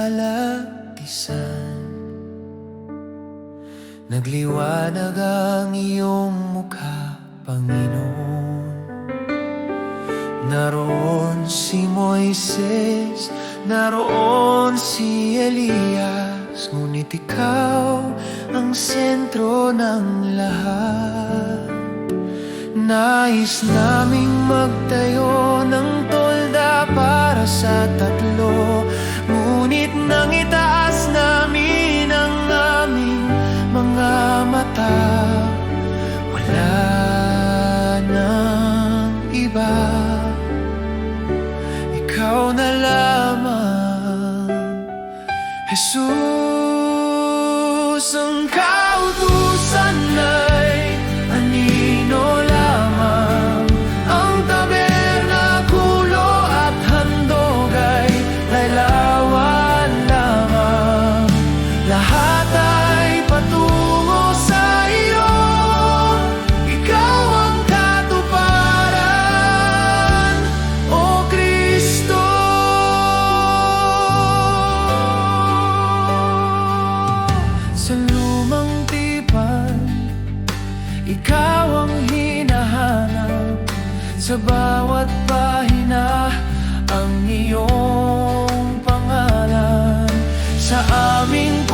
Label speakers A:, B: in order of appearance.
A: kalagkisan. Nagliwanag ang iyong mukha, Panginoon. Naroon si Moises, naroon si Elias, ngunit ikaw ang sentro ng lahat. Nais naming magtayo ng tolda para sa tatlo, ngunit nang itaas namin ang aming mga mata, wala nang iba, ikaw na lamang, Jesus. Ang kautusan ay anino lamang, ang tabernakulo at handog ay larawan lamang. Lahat ay patungo sa iyo, ikaw ang katuparan, O Kristo. Sa lumang tipan, ikaw ang hinahanap, sa bawat pahina ang iyong pangalan. Sa aming